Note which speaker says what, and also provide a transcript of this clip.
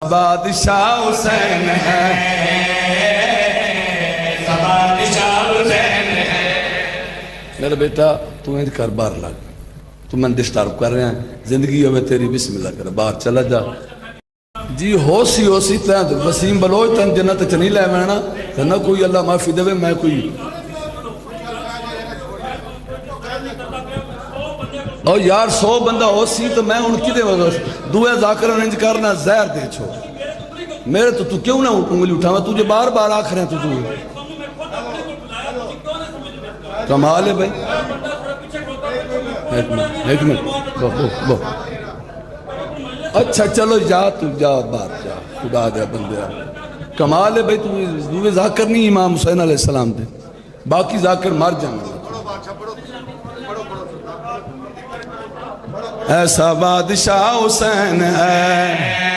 Speaker 1: بادشاہ حسین ہے، بادشاہ حسین ہے۔ میرا بیٹا تو انج کر باہر لگ، تو من ڈسٹرب کر رہے ہیں، زندگی ہوئے تیری بسم اللہ کر، باہر چلا جا جی۔ ہو سی تین وسیم بلوچ تین جنت چ نہیں لے مینا نہ کوئی اللہ معافی دے، میں کوئی او یار 100 بندہ ہو سی تو میں ان کی دے دوئے ذاکر انج کرنا زہر دے چھو میرے تو کیوں نہ انگلی اٹھا میں تجھے بار بار آکھ رہے ہیں تجھے کمال ہے بھائی۔ ایک منٹ بو اچھا چلو جا تو جا بات جا خدا دے بندے کمال ہے بھائی۔ دوئے ذاکر نہیں امام حسین علیہ السلام دے، باقی ذاکر مر جائیں گے۔ ایسا بادشاہ حسین ہے